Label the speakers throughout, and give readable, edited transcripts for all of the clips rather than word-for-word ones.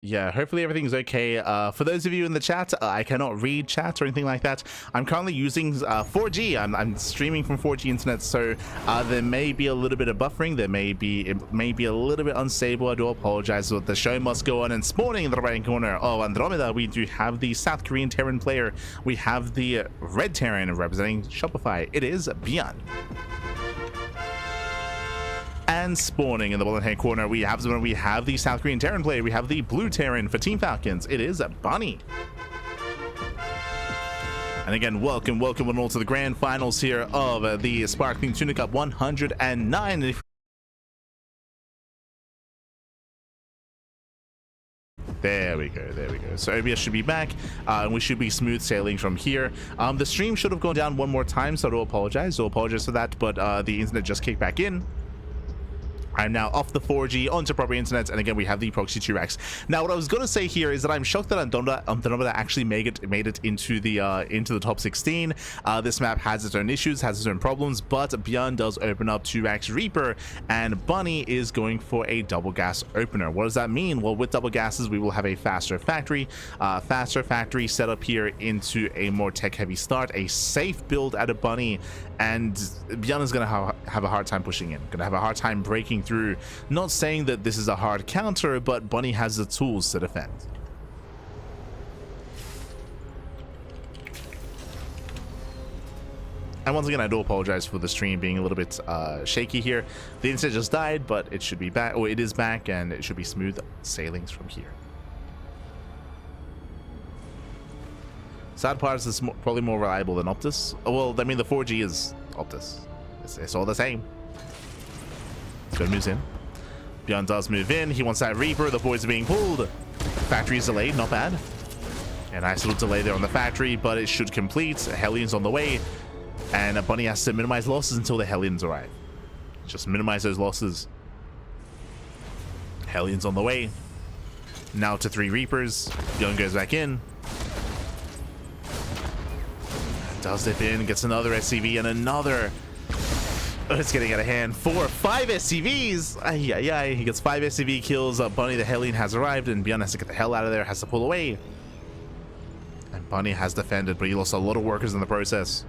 Speaker 1: Yeah, hopefully everything's okay. For those of you in the chat, I cannot read chat or anything like that. I'm currently using 4G. I'm streaming from 4G internet, so there may be a little bit of buffering. It may be a little bit unstable. I do apologize, but the show must go on. And spawning in the right corner of Andromeda, we do have the South Korean Terran player. We have the red Terran representing Shopify. It is ByuN. And spawning in the bottom hand corner, we have the South Korean Terran player. We have the blue Terran for Team Falcons. It is Bunny. And again, welcome one all to the grand finals here of the Sparkling Tuna Cup 109. There we go. So OBS should be back, and we should be smooth sailing from here. The stream should have gone down one more time, so I do apologize. For that, but the internet just kicked back in. I'm now off the 4G onto proper internet, and again we have the proxy 2 racks. Now what I was going to say here is that I'm shocked that Andromeda actually made it into the top 16. This map has its own issues, has its own problems, but ByuN does open up 2 racks Reaper, and Bunny is going for a double gas opener. What does that mean? Well, with double gases we will have a faster factory set up here into a more tech heavy start, a safe build out of Bunny, and ByuN is going to have a hard time pushing in, going to have a hard time breaking through. Not saying that this is a hard counter, but Bunny has the tools to defend. And once again, I do apologize for the stream being a little bit shaky here. The internet just died, but it should be back, or it is back, and it should be smooth sailings from here. Sad part is it's probably more reliable than Optus. Oh, well, I mean, the 4G is Optus. It's all the same. Good, moves in. ByuN does move in. He wants that Reaper. The boys are being pulled. Factory is delayed. Not bad. A nice little delay there on the factory, but it should complete. Hellions on the way. And Bunny has to minimize losses until the Hellions arrive. Just minimize those losses. Hellions on the way. Now to 3 Reapers. ByuN goes back in. Does dip in, gets another SCV and another. Oh, it's getting out of hand. 4 or 5 SCVs. Yeah. He gets 5 SCV kills. Bunny the Hellion has arrived, and ByuN has to get the hell out of there. Has to pull away. And Bunny has defended, but he lost a lot of workers in the process.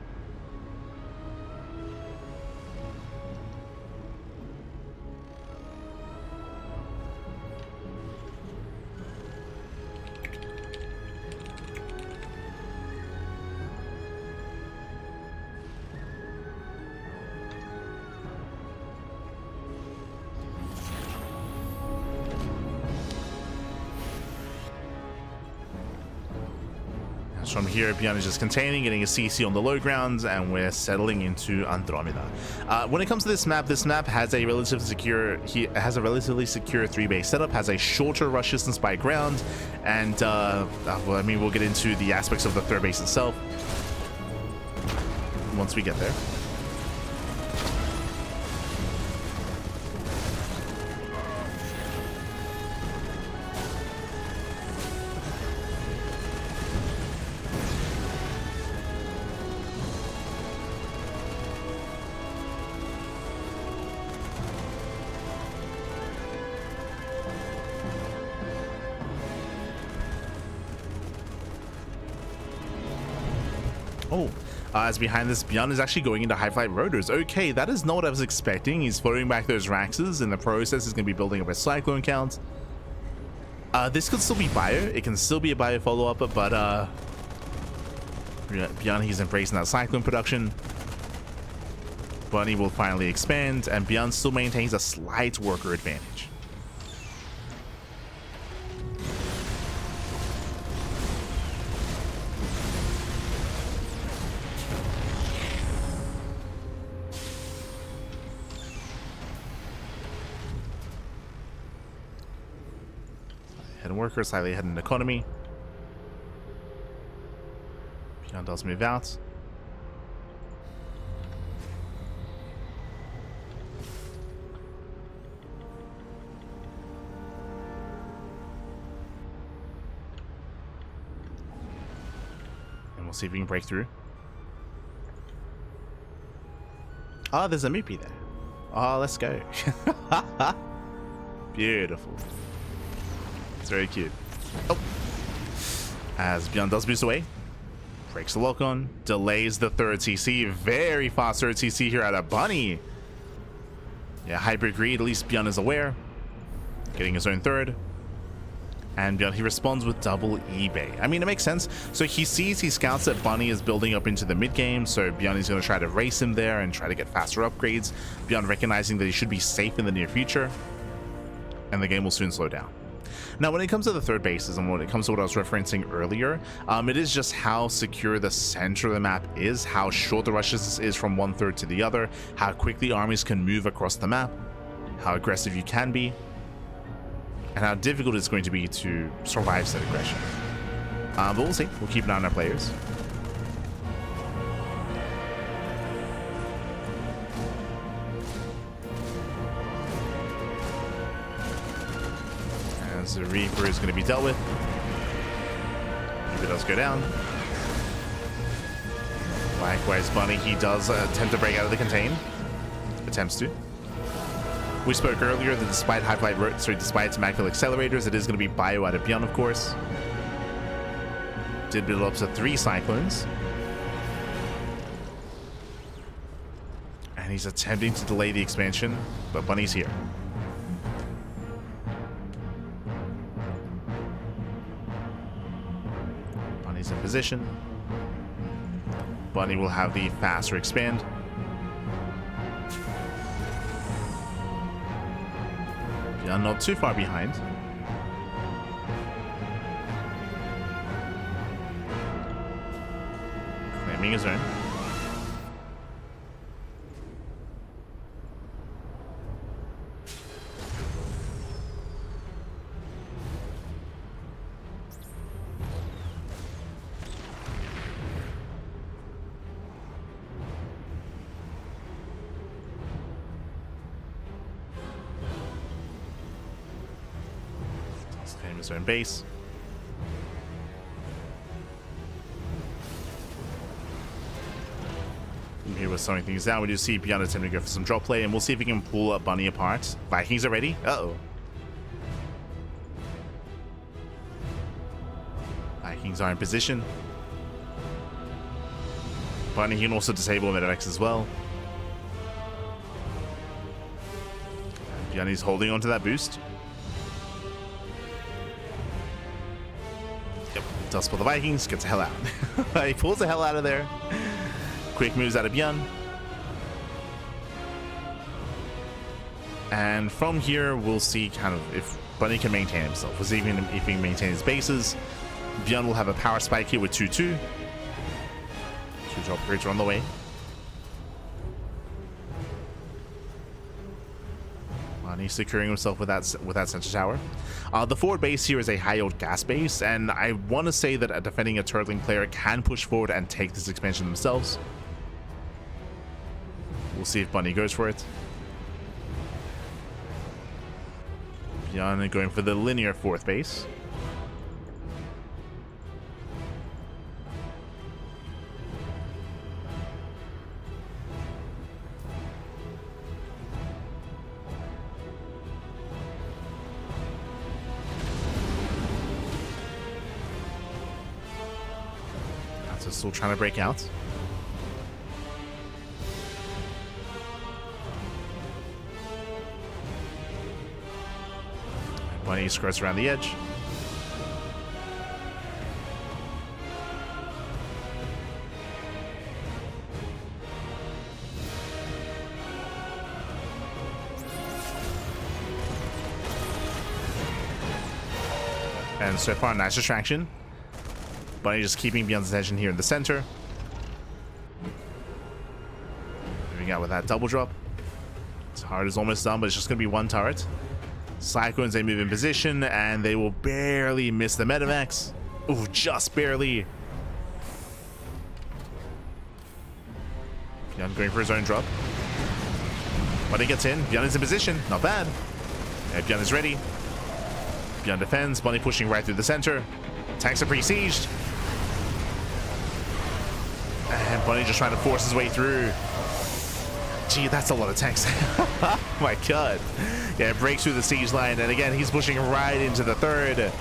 Speaker 1: From here, ByuN is just containing, getting a CC on the low grounds, and we're settling into Andromeda. When it comes to this map has a relatively secure 3-base setup, has a shorter rush distance by ground, and well, I mean, we'll get into the aspects of the 3rd base itself once we get there. As behind this, ByuN is actually going into high flight rotors. Okay, that is not what I was expecting. He's floating back those Raxes. In the process, he's going to be building up a cyclone count. This could still be bio. It can still be a bio follow-up, but ByuN, he's embracing that cyclone production. Bunny will finally expand, and ByuN still maintains a slight worker advantage. Worker slightly ahead in economy. ByuN does move out. And we'll see if we can break through. Oh, there's a Moopy there. Oh, let's go. Beautiful. It's very cute. Oh. As ByuN does boost away. Breaks the lock on. Delays the third CC. Very fast third CC here out of Bunny. Yeah, hybrid greed. At least ByuN is aware. Getting his own third. And ByuN, he responds with double eBay. I mean, it makes sense. So he scouts that Bunny is building up into the mid game. So ByuN is going to try to race him there and try to get faster upgrades. ByuN recognizing that he should be safe in the near future. And the game will soon slow down. Now, when it comes to the third bases and when it comes to what I was referencing earlier, it is just how secure the center of the map is, how short the rushes is from one third to the other, how quickly armies can move across the map, how aggressive you can be, and how difficult it's going to be to survive said aggression. But we'll see. We'll keep an eye on our players. As the Reaper is going to be dealt with. Reaper does go down. Likewise, Bunny, he does attempt to break out of the contain. Attempts to. We spoke earlier that despite despite its immaculate accelerators, it is going to be bio out of ByuN, of course. Did build up to 3 Cyclones. And he's attempting to delay the expansion, but Bunny's here. Bunny's in position. Bunny will have the faster expand. ByuN not too far behind. Claiming his own. His own base. And here we're slowing things down. We do see ByuN attempting to go for some drop play, and we'll see if we can pull up Bunny apart. Vikings are ready. Uh-oh. Vikings are in position. Bunny can also disable Medivacs as well. ByuN is holding onto that boost. Does for the Vikings, gets the hell out. He pulls the hell out of there. Quick moves out of ByuN. And from here, we'll see kind of if Bunny can maintain himself. We'll see if he can maintain his bases. ByuN will have a power spike here with 2-2. 2 drop upgrades are on the way. He's securing himself with that center tower. The forward base here is a high-yield gas base, and I want to say that a defending a turtling player can push forward and take this expansion themselves. We'll see if Bunny goes for it. ByuN going for the linear fourth base. Still trying to break out. Bunny skirts around the edge. And so far, nice distraction. Bunny just keeping ByuN's attention here in the center. Moving out with that double drop. His heart is almost done, but it's just going to be 1 turret. Cyclones, they move in position, and they will barely miss the Medivacs. Ooh, just barely. ByuN going for his own drop. Bunny gets in. ByuN is in position. Not bad. And ByuN is ready. ByuN defends. Bunny pushing right through the center. Tanks are pre-sieged. And Bunny just trying to force his way through. Gee, that's a lot of tanks. Oh my god. Yeah, breaks through the siege line, and again, he's pushing right into the third.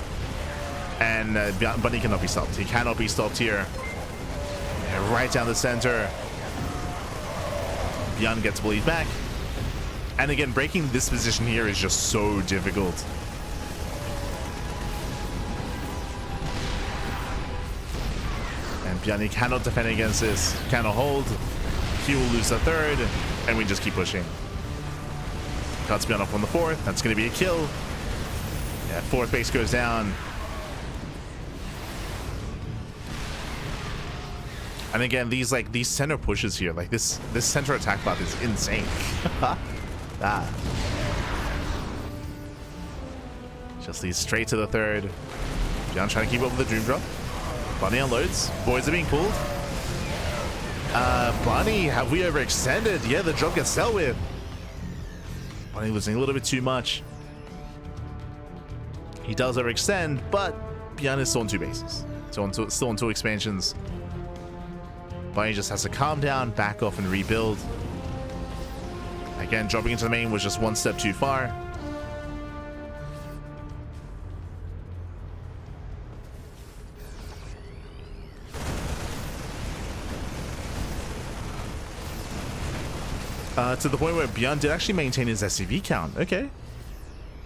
Speaker 1: And Bunny cannot be stopped. He cannot be stopped here. Yeah, right down the center. ByuN gets bullied back. And again, breaking this position here is just so difficult. And ByuN cannot defend against this. Cannot hold. He will lose the third. And we just keep pushing. Cuts ByuN off on the fourth. That's going to be a kill. Yeah, fourth base goes down. And again, these center pushes here, like this center attack path is insane. Ah. Just leads straight to the third. ByuN trying to keep up with the Doom Drop. Bunny unloads. Boys are being pulled. Bunny, have we overextended? Yeah, the drop gets dealt with. Bunny losing a little bit too much. He does overextend, but ByuN is still on 2 bases. Still on 2 expansions. Bunny just has to calm down, back off, and rebuild. Again, dropping into the main was just 1 step too far. To the point where ByuN did actually maintain his SCV count. Okay.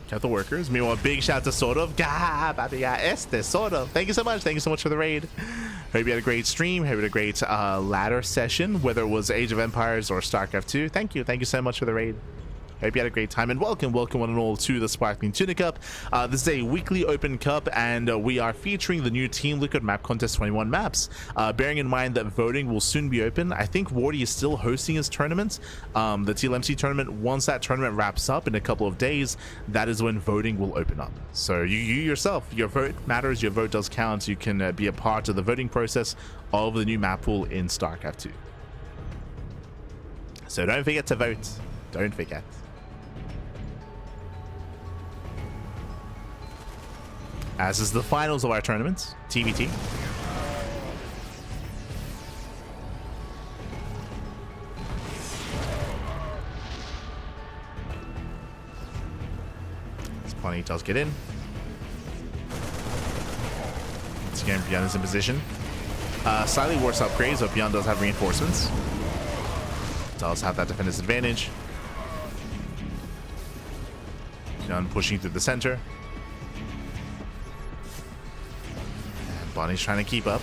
Speaker 1: Kept the workers. Meanwhile, big shout to Sort of. Sort of. Thank you so much. Thank you so much for the raid. Hope you had a great stream. Hope you had a great ladder session, whether it was Age of Empires or StarCraft 2. Thank you. Thank you so much for the raid. Hope you had a great time, and welcome one and all to the Sparkling Tuna Cup. This is a weekly open cup, and we are featuring the new Team Liquid Map Contest 21 maps. Bearing in mind that voting will soon be open, I think Wardy is still hosting his tournament, the TLMC tournament. Once that tournament wraps up in a couple of days, that is when voting will open up. So you yourself, your vote matters, your vote does count. You can be a part of the voting process of the new map pool in StarCraft 2. So don't forget to vote. Don't forget. As is the finals of our tournament, TvT. This Bunny does get in. Once again, ByuN is in position. Slightly worse upgrades, but ByuN does have reinforcements. Does have that defender's advantage. ByuN pushing through the center. Bunny's trying to keep up.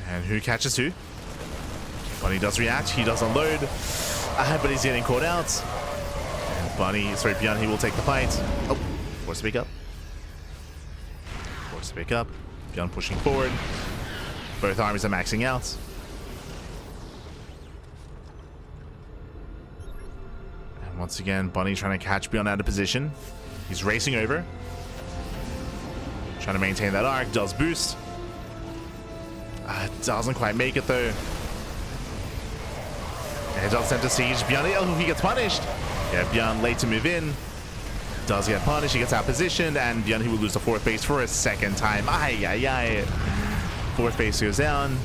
Speaker 1: And who catches who? Bunny does react. He does unload. But he's getting caught out. And ByuN, he will take the fight. Oh, forced to pick up. Forced to pick up. ByuN pushing forward. Both armies are maxing out. Once again, Bunny trying to catch ByuN out of position. He's racing over. Trying to maintain that arc. Does boost. Doesn't quite make it though. And he does center siege. ByuN, oh, he gets punished. Yeah, ByuN late to move in. Does get punished. He gets out positioned. And ByuN, he will lose the 4th base for a 2nd time. Ay, ay, ay. 4th base goes down.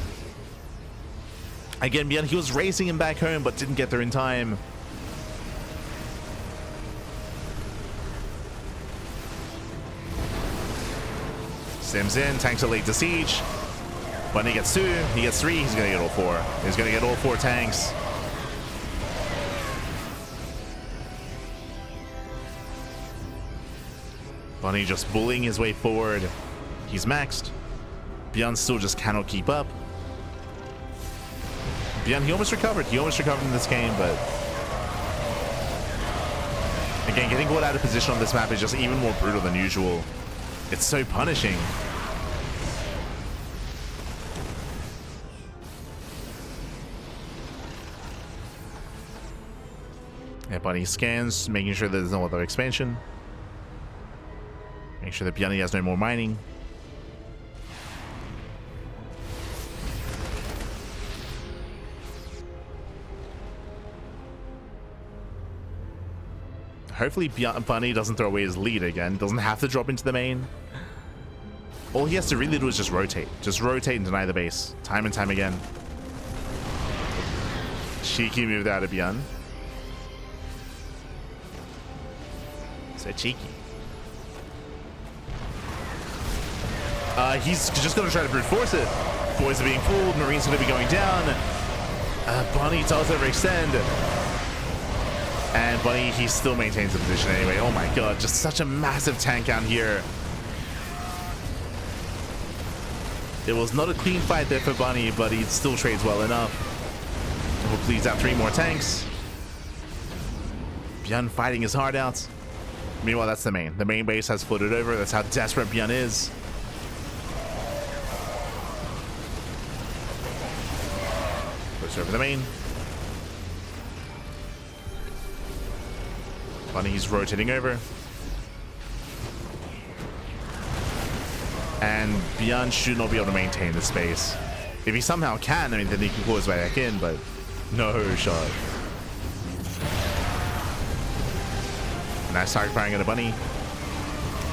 Speaker 1: Again, ByuN, he was racing him back home, but didn't get there in time. Sims in, tanks are late to siege. Bunny gets 2, he gets 3, he's gonna get all 4. He's gonna get all 4 tanks. Bunny just bullying his way forward. He's maxed. ByuN still just cannot keep up. ByuN, he almost recovered. He almost recovered in this game, but again, getting caught out of position on this map is just even more brutal than usual. It's so punishing. Yeah, Bunny scans, making sure there's no other expansion. Make sure that ByuN has no more mining. Hopefully Bunny doesn't throw away his lead again. Doesn't have to drop into the main. All he has to really do is just rotate. Just rotate and deny the base. Time and time again. Cheeky move out of ByuN. So cheeky. He's just going to try to brute force it. Boys are being fooled. Marine's going to be going down. Bunny does overextend. And Bunny, he still maintains the position anyway. Oh my god, just such a massive tank out here. It was not a clean fight there for Bunny, but he still trades well enough. We'll please out 3 more tanks. ByuN fighting his heart out. Meanwhile, that's the main. The main base has floated over. That's how desperate ByuN is. Push over the main. Bunny's rotating over. And ByuN should not be able to maintain the space. If he somehow can, I mean, then he can pull his way back in, but no shot. Nice target firing at a Bunny.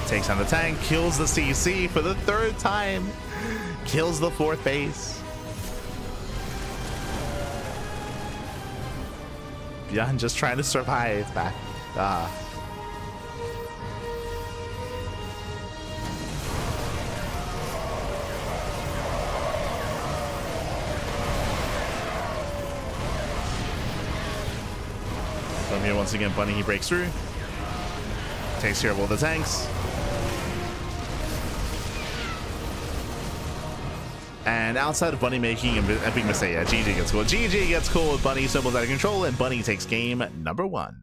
Speaker 1: Takes down the tank, kills the CC for the 3rd time. Kills the 4th base. ByuN just trying to survive back. From here, once again, Bunny, he breaks through. Takes care of all the tanks. And outside of Bunny making an epic mistake, yeah, GG gets called. GG gets called. Bunny stumbles out of control, and Bunny takes game number 1.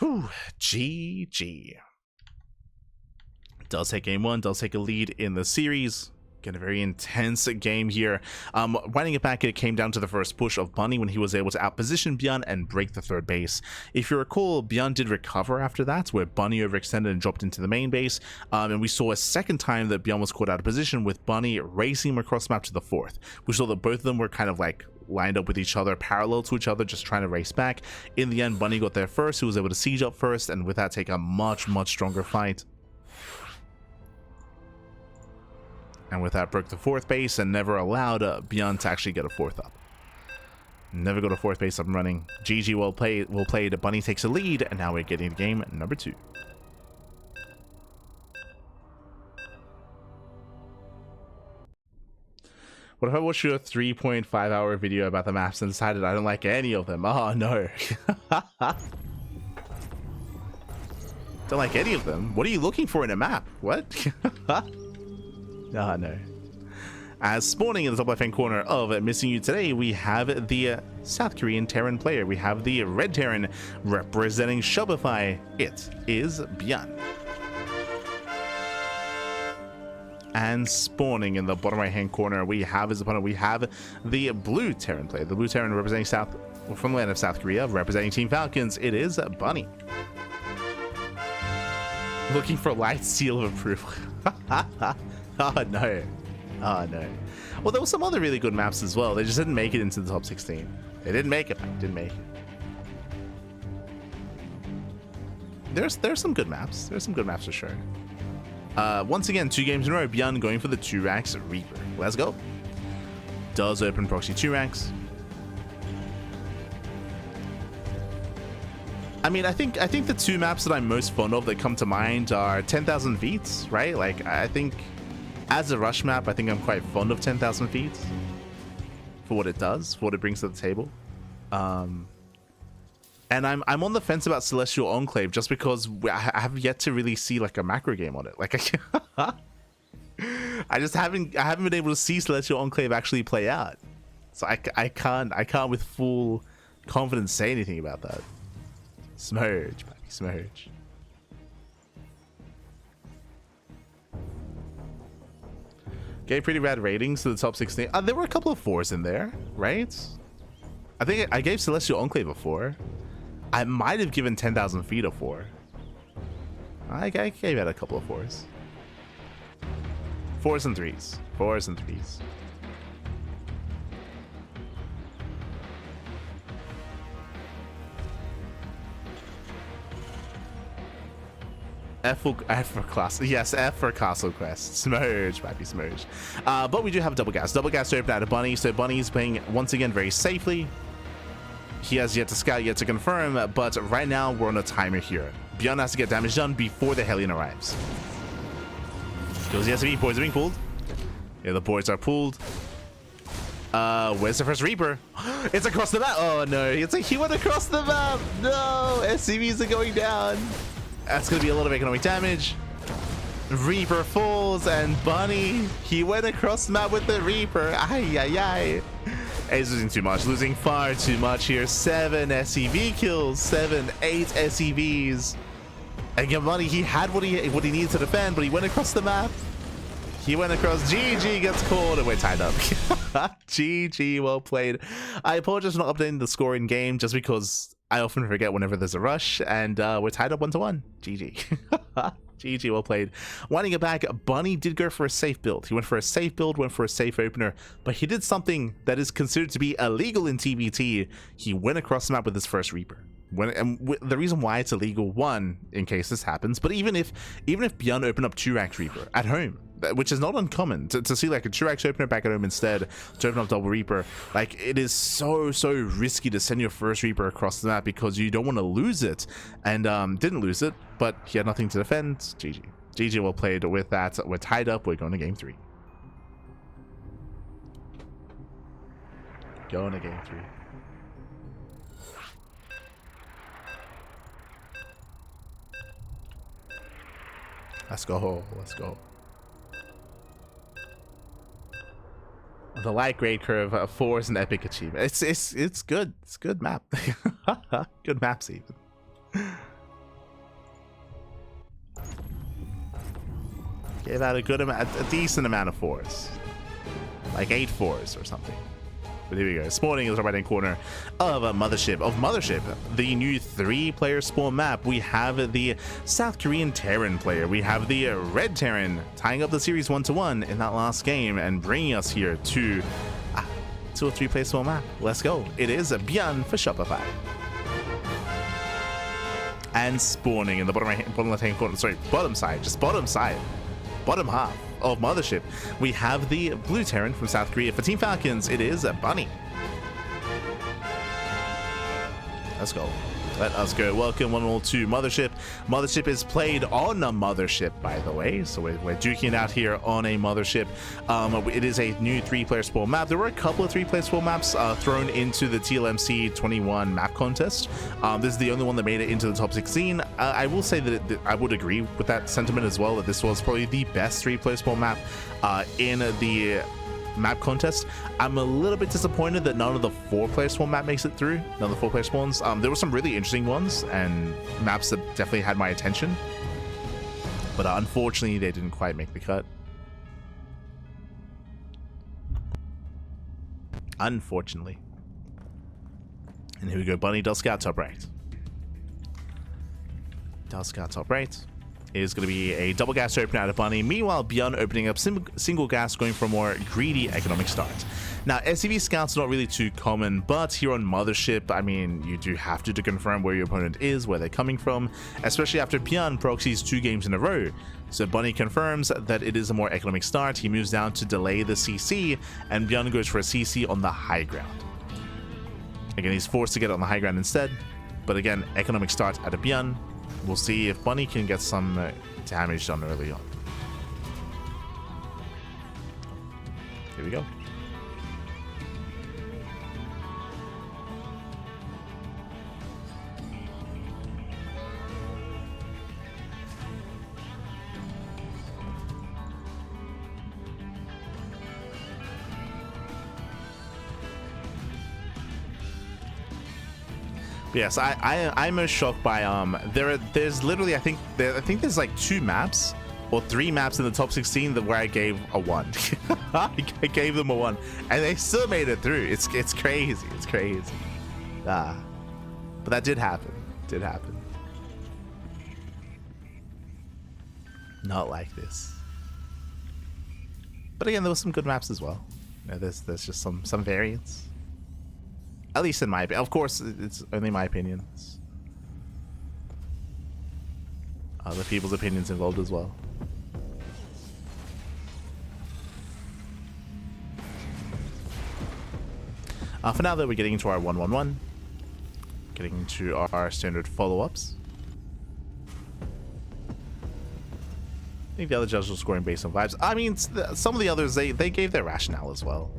Speaker 1: Whew, GG. Does take game 1, does take a lead in the series. Again, a very intense game here. Winding it back, it came down to the first push of Bunny when he was able to outposition ByuN and break the 3rd base. If you recall, ByuN did recover after that, where Bunny overextended and dropped into the main base. And we saw a second time that ByuN was caught out of position with Bunny racing him across map to the 4th. We saw that both of them were kind of like lined up with each other, parallel to each other, just trying to race back. In the end, Bunny got there first. He was able to siege up first, and with that, take a much stronger fight. And with that, broke the 4th base and never allowed ByuN to actually get a 4th up. Never got a 4th base up and running. GG, well played. Bunny takes a lead, and now we're getting to game number 2. What if I watched your 3.5 hour video about the maps and decided I don't like any of them? Oh no. Don't like any of them? What are you looking for in a map? What? Ah, no. As spawning in the top left-hand corner of Missing You today, we have the South Korean Terran player. We have the Red Terran representing Shopify. It is ByuN. And spawning in the bottom right-hand corner, we have his opponent. We have the Blue Terran player. The Blue Terran representing from the land of South Korea, representing Team Falcons. It is Bunny. Looking for light seal of approval. Oh no. Oh no. Well, there were some other really good maps as well. They just didn't make it into the top 16. They didn't make it. Didn't make it. There's some good maps. There's some good maps for sure. Once again, 2 games in a row. ByuN going for the 2 racks Reaper. Let's go. Does open proxy 2 racks. I mean, I think the 2 maps that I'm most fond of that come to mind are 10,000 feet, right? Like, I think as a rush map, I think I'm quite fond of 10,000 feet for what it does, for what it brings to the table. And I'm on the fence about Celestial Enclave just because I have yet to really see like a macro game on it. Like I haven't been able to see Celestial Enclave actually play out. So I can't with full confidence say anything about that. Smurge, buddy, smurge. Gave pretty bad ratings to the top 16. There were a couple of 4s in there, right? I think I gave Celestial Enclave a 4. I might have given 10,000 feet a 4. I gave it a couple of 4s. 4s and 3s. 4s and 3s. F for class. Yes, F for Castle Quest. Smurge, might be Smurge. But we do have double gas. Double gas to open out of Bunny. So Bunny's playing once again very safely. He has yet to scout, yet to confirm, but right now we're on a timer here. ByuN has to get damage done before the Hellion arrives. Goes the SCV. Boys are being pulled. Yeah, the boys are pulled. Where's the first Reaper? It's across the map. Oh no, he went across the map. No, SCVs are going down. That's gonna be a lot of economic damage. Reaper falls, and Bunny, he went across the map with the Reaper. Ay, ay, ay. He's losing too much, losing far too much here. 7 SCV kills, 7, 8 SCVs. And again, Bunny, he had what he needed to defend, but he went across the map. He went across. GG gets called, and we're tied up. GG, well played. I apologize for not updating the score in game, just because I often forget whenever there's a rush, and we're tied up 1-1. GG. GG, well played. Winding it back, Bunny did go for a safe build. He went for a safe build, went for a safe opener, but he did something that is considered to be illegal in TvT. He went across the map with his first Reaper. The reason why it's illegal, one, in case this happens, but even if ByuN opened up 2-rank Reaper at home, which is not uncommon to see like a 2-rank opener back at home instead to open up double Reaper, like it is so risky to send your first Reaper across the map because you don't want to lose it, and didn't lose it, but he had nothing to defend. GG, well played with that. We're tied up. We're going to game 3. Going to game 3. Let's go. Let's go. The light grade curve 4 is an epic achievement. It's good. It's a good map. Good maps even. Gave out a decent amount of 4s, like 8 4s or something. But here we go. Spawning is the right hand corner of Mothership, the new 3-player spawn map. We have the South Korean Terran player. We have the Red Terran tying up the series 1-1 in that last game and bringing us here to a 3-player spawn map. Let's go. It is a ByuN for Shopify. And spawning in the bottom left hand corner. Sorry, bottom side. Just bottom side. Bottom half of Mothership, we have the Blue Terran from South Korea. For Team Falcons, it is a Bunny. Let's go. Let us go. Welcome one and all to Mothership. Mothership is played on a Mothership, by the way. So we're duking out here on a Mothership. It is a new 3-player spawn map. There were a couple of 3-player spawn maps thrown into the TLMC21 map contest. This is the only one that made it into the top 16. I will say that I would agree with that sentiment as well, that this was probably the best 3-player spawn map in the map contest. I'm a little bit disappointed that none of the 4-player spawn map makes it through. None of the 4-player spawns. There were some really interesting ones and maps that definitely had my attention, but unfortunately they didn't quite make the cut. Unfortunately. And here we go. Bunny does scout top right. Is going to be a double gas opener out of Bunny. Meanwhile, ByuN opening up single gas, going for a more greedy economic start. Now, SCV scouts are not really too common, but here on Mothership, I mean, you do have to confirm where your opponent is, where they're coming from, especially after ByuN proxies 2 games in a row. So Bunny confirms that it is a more economic start. He moves down to delay the CC, and ByuN goes for a CC on the high ground. Again, he's forced to get on the high ground instead, but again, economic start out of ByuN. We'll see if Bunny can get some damage done early on. Here we go. Yes, I'm most shocked by there's literally I think there's like 2 maps or 3 maps in the top 16 where I gave a 1. I gave them a 1 and they still made it through. It's crazy. It's crazy. But that did happen. Not like this. But again, there was some good maps as well. You know, there's just some variants. At least in my opinion. Of course, it's only my opinion. Other people's opinions involved as well. For now, though, we're getting into our 1-1-1. Getting into our standard follow-ups. I think the other judges were scoring based on vibes. I mean, some of the others, they gave their rationale as well.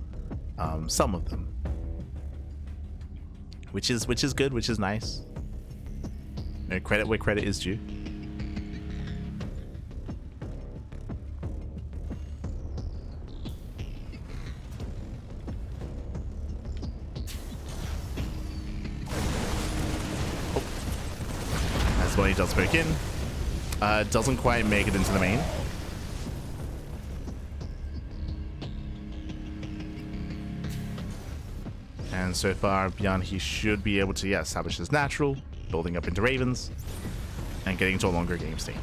Speaker 1: Some of them. Which is good, which is nice. You know, credit where credit is due. He does poke in. Doesn't quite make it into the main. And so far, ByuN, he should be able to, yeah, establish his natural, building up into Ravens, and getting into a longer game state.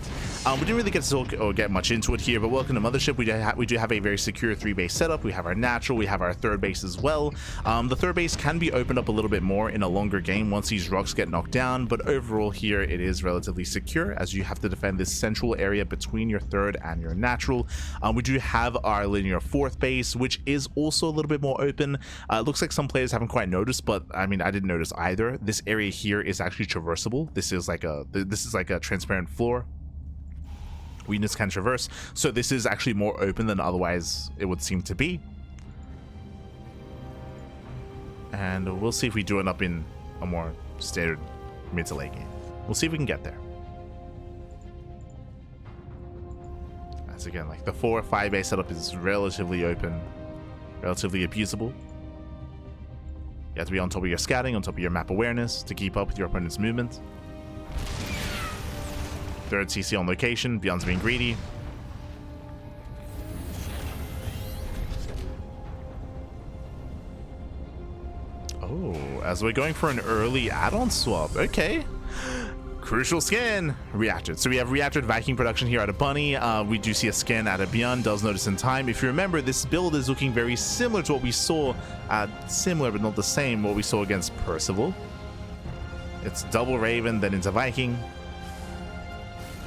Speaker 1: We didn't really get to talk or get much into it here, but welcome to Mothership. We do have a very secure 3-base setup. We have our natural, we have our third base as well. The third base can be opened up a little bit more in a longer game once these rocks get knocked down, but overall here it is relatively secure as you have to defend this central area between your third and your natural. We do have our linear fourth base, which is also a little bit more open. It looks like some players haven't quite noticed, but I mean, I didn't notice either. This area here is actually traversable. This is like a transparent floor. Weakness can traverse, so this is actually more open than otherwise it would seem to be. And we'll see if we do end up in a more standard mid to late game. We'll see if we can get there. As again, like the 4 or 5 base setup is relatively open, relatively abusable. You have to be on top of your scouting, on top of your map awareness to keep up with your opponent's movement. Third CC on location. ByuN's being greedy. Oh, as we're going for an early add-on swap. Okay. Crucial scan. Reactored. So we have reactored Viking production here out of Bunny. We do see a scan out of ByuN. Does notice in time. If you remember, this build is looking very similar to what we saw. Similar, but not the same, what we saw against Percival. It's double Raven, then into Viking.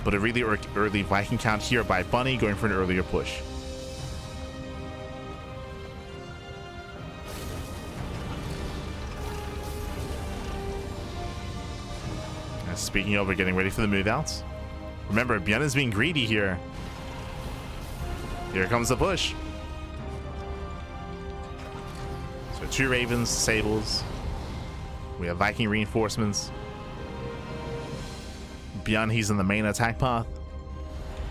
Speaker 1: But a really early Viking count here by Bunny, going for an earlier push. And speaking of, we're getting ready for the move outs. Remember, ByuN is being greedy here. Here comes the push. So 2 Ravens, Sables. We have Viking reinforcements. ByuN, he's in the main attack path.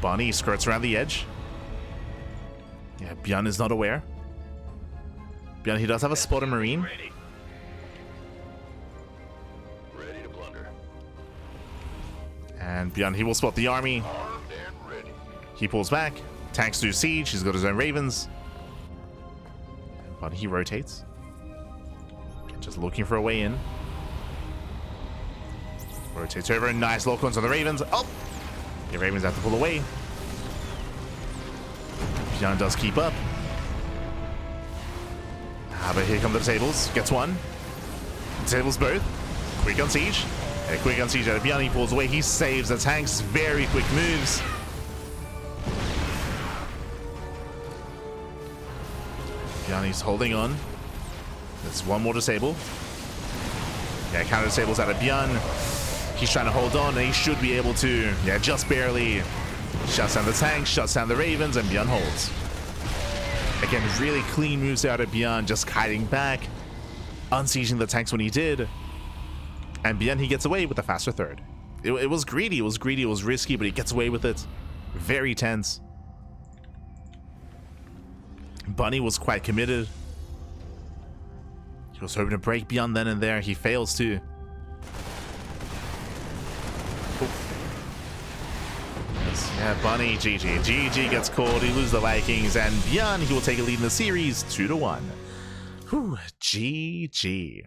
Speaker 1: Bunny skirts around the edge. Yeah, ByuN is not aware. ByuN, he does have a spotter marine.
Speaker 2: Ready to blunder.
Speaker 1: And ByuN, he will spot the army.
Speaker 2: Armed and ready.
Speaker 1: He pulls back. Tanks do siege. He's got his own Ravens. And Bunny, he rotates. Just looking for a way in. Rotates over. Nice lock-ons on the Ravens. Oh! The Ravens have to pull away. ByuN does keep up. But here come the disables. Gets one. Disables both. Quick on siege. A quick on siege out of ByuN. He pulls away. He saves the tanks. Very quick moves. ByuN, he's holding on. There's one more disable. Yeah, counter disables out of ByuN. He's trying to hold on, and he should be able to. Yeah, just barely. Shuts down the tanks, shuts down the Ravens, and ByuN holds. Again, really clean moves out of ByuN, just kiting back, unsieging the tanks when he did. And ByuN, he gets away with a faster third. It was greedy, it was risky, but he gets away with it. Very tense. Bunny was quite committed. He was hoping to break ByuN then and there. He fails to. Yeah, Bunny, GG. GG gets called. He loses the Vikings, and ByuN, he will take a lead in the series 2-1. Whew, GG.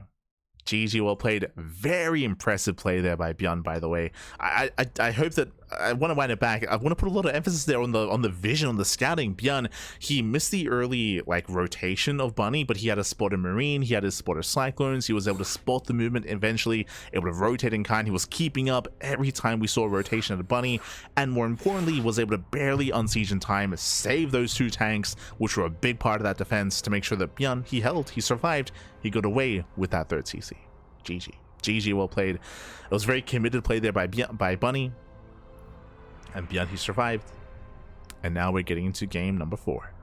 Speaker 1: GG, well played. Very impressive play there by ByuN, by the way. I hope that I want to wind it back. I want to put a lot of emphasis there on the vision, on the scouting. ByuN, he missed the early like rotation of Bunny, but he had a spot in Marine, he had his spot of Cyclones, he was able to spot the movement, eventually able to rotate in kind. He was keeping up every time we saw a rotation of Bunny, and more importantly, he was able to barely unsiege in time, save those 2 tanks, which were a big part of that defense, to make sure that ByuN, he held, he survived, he got away with that 3rd CC. GG, well played. It was very committed play there by Bunny. And ByuN, he survived. And now we're getting into game number 4.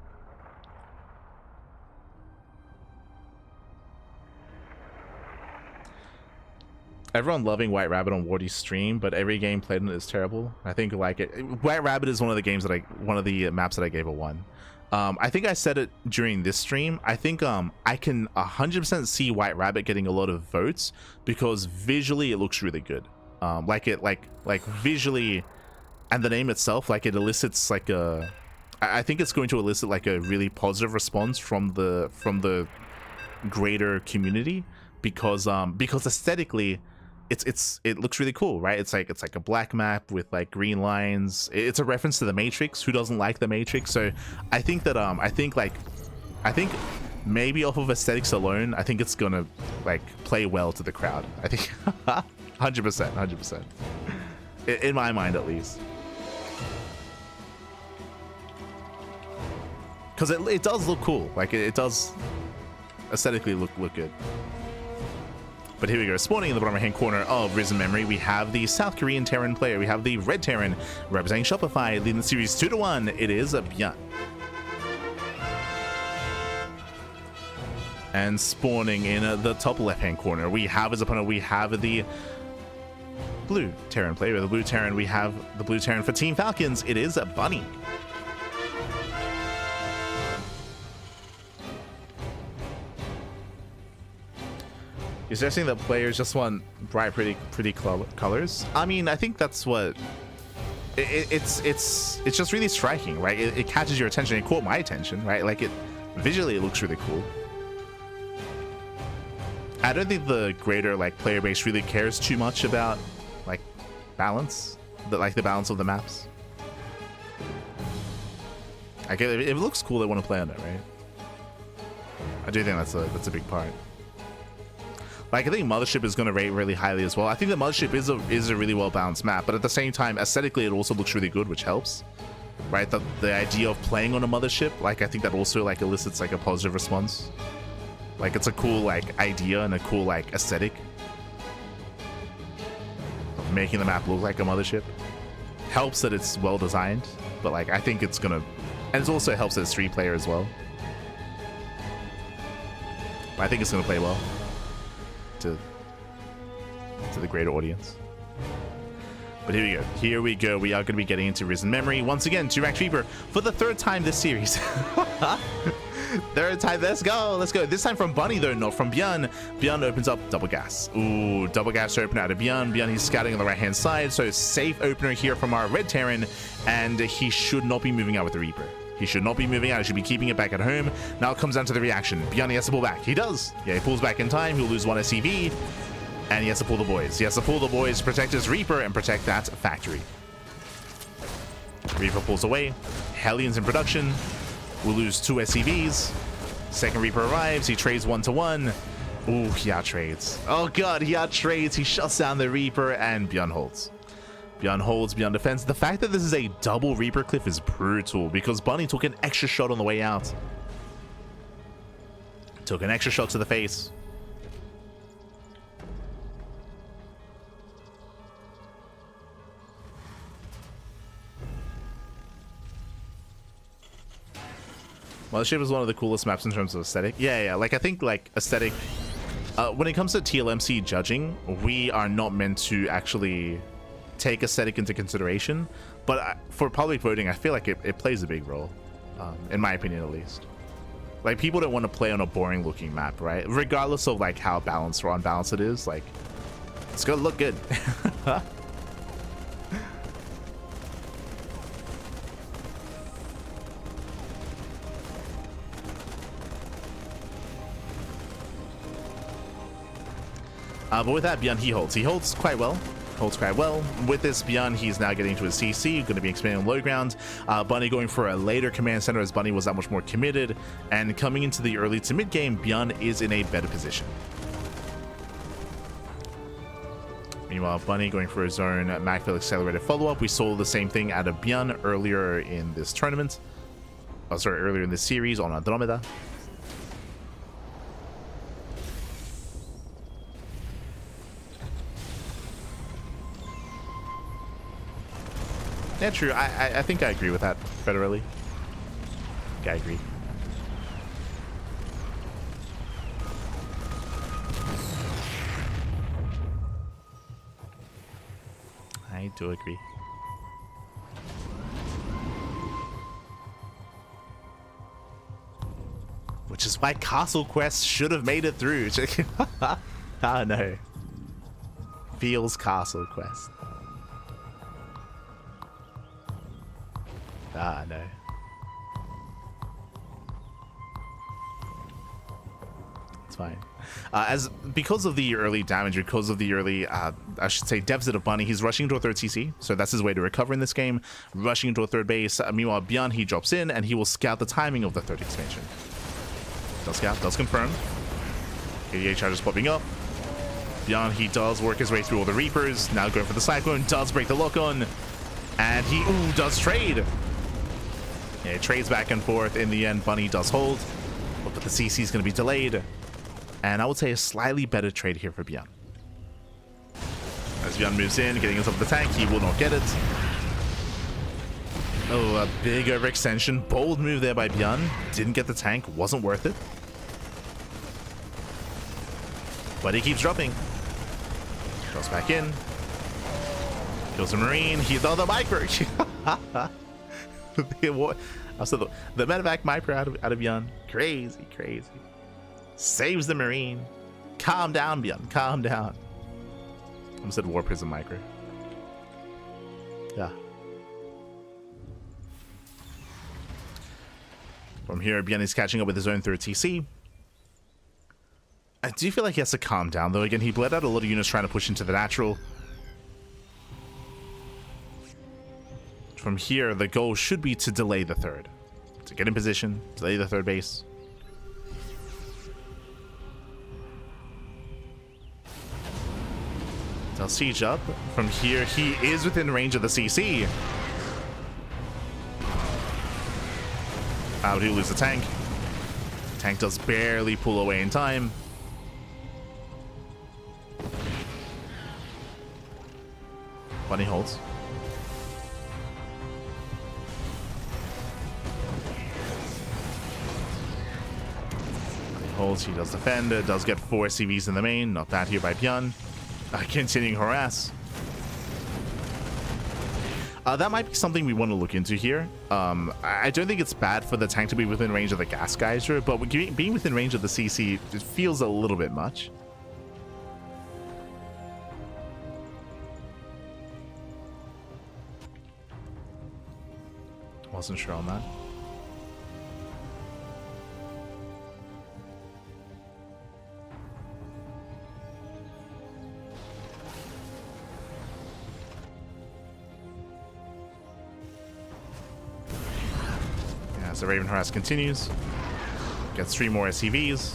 Speaker 1: Everyone loving White Rabbit on Wardy's stream, but every game played in it is terrible. I think like White Rabbit is one of the games that one of the maps that I gave a 1. I think I said it during this stream. I think I can 100% see White Rabbit getting a lot of votes because visually it looks really good. Like visually, and the name itself, like it elicits like a, I think it's going to elicit like a really positive response from the greater community because aesthetically it looks really cool, right? It's like a black map with like green lines. It's a reference to the Matrix. Who doesn't like the Matrix? So I think that I think maybe off of aesthetics alone, I think it's gonna like play well to the crowd. I think 100%, in my mind at least. Because it does look cool. Like it does aesthetically look good. But here we go, spawning in the bottom right hand corner of Risen Memory, we have the South Korean Terran player. We have the Red Terran representing Shopify, leading the series 2-1. It is a ByuN. And spawning in the top left hand corner, we have his opponent. We have the Blue Terran player. The Blue Terran, we have the Blue Terran for Team Falcons. It is a Bunny. You're suggesting that players just want bright, pretty colors? I mean, I think that's what it's just really striking, right? It catches your attention. It caught my attention, right? Like visually, it looks really cool. I don't think the greater like player base really cares too much about like balance, the balance of the maps. I get it. If it looks cool, they want to play on it, right? I do think that's a big part. Like, I think Mothership is going to rate really highly as well. I think that Mothership is a really well-balanced map, but at the same time, aesthetically, it also looks really good, which helps, right? The idea of playing on a Mothership, like, I think that also, like, elicits, like, a positive response. Like, it's a cool, like, idea and a cool, like, aesthetic of making the map look like a Mothership. Helps that it's well-designed, but, like, I think it's going to... And it also helps that it's 3-player as well. I think it's going to play well to the greater audience. But here we go. We are going to be getting into Risen Memory once again. 2-ranked Reaper for the 3rd time this series. 3rd time. Let's go. This time from Bunny though, not from ByuN. ByuN opens up double gas. Ooh, double gas open out of ByuN. ByuN, he's scouting on the right hand side, so safe opener here from our Red Terran, and he should not be moving out with the Reaper. He should not be moving out. He should be keeping it back at home. Now it comes down to the reaction. ByuN, he has to pull back. He does. Yeah, he pulls back in time. He'll lose 1 SCV. And he has to pull the boys. He has to pull the boys, protect his Reaper, and protect that factory. Reaper pulls away. Hellions in production. We'll lose 2 SCVs. Second Reaper arrives. He trades 1-1. Ooh, he out-trades. Oh god, he out-trades. He shuts down the Reaper, and ByuN holds. ByuN holds, ByuN defends. The fact that this is a double Reaper cliff is brutal because Bunny took an extra shot on the way out. Took an extra shot to the face. Mothership is one of the coolest maps in terms of aesthetic. Yeah, like I think like aesthetic, when it comes to TLMC judging, we are not meant to actually take aesthetic into consideration, but for public voting, I feel like it plays a big role, in my opinion at least. Like, people don't want to play on a boring looking map, right? Regardless of like how balanced or unbalanced it is, like it's gonna look good. But with that, ByuN, he holds quite well. Holds quite well. With this, ByuN, he's now getting to his CC, going to be expanding on low ground. Bunny going for a later command center as Bunny was that much more committed. And coming into the early to mid game, ByuN is in a better position. Meanwhile, Bunny going for his own Macville accelerated follow-up. We saw the same thing out of ByuN earlier in this tournament. Oh, sorry, earlier in this series on Andromeda. Yeah, true. I think I agree with that federally. I agree. I do agree. Which is why Castle Quest should have made it through. Ah, no. Feels Castle Quest. Ah, no. It's fine. Because of the early damage, because of the early, I should say, deficit of Bunny, he's rushing into a third CC, so that's his way to recover in this game. Rushing into a third base. Meanwhile, ByuN, he drops in, and he will scout the timing of the third expansion. Does scout, does confirm. 88 charges popping up. ByuN, he does work his way through all the Reapers. Now going for the Cyclone, does break the lock-on. And he, does trade. Yeah, it trades back and forth. In the end, Bunny does hold. But the CC is going to be delayed. And I would say a slightly better trade here for ByuN. As ByuN moves in, getting himself the tank, he will not get it. Oh, a big overextension. Bold move there by ByuN. Didn't get the tank. Wasn't worth it. But he keeps dropping. Drops back in. Kills a Marine. He's on the micro. Also, the medevac micro out of ByuN. Crazy, crazy. Saves the Marine. Calm down, ByuN. Calm down. I almost said War Prism micro. Yeah. From here, ByuN is catching up with his own third TC. I do feel like he has to calm down, though. Again, he bled out a lot of units trying to push into the natural. From here, the goal should be to delay the third. To get in position, delay the third base. They'll siege up. From here, he is within range of the CC. How do you lose the tank? Tank does barely pull away in time. Bunny holds. Bunny holds, he does defend, does get 4 CVs in the main. Not bad here by ByuN. Continuing harass. That might be something we want to look into here. I don't think it's bad for the tank to be within range of the gas geyser, but being within range of the CC, it feels a little bit much. Wasn't sure on that. So Raven harass continues. Gets 3 more SCVs.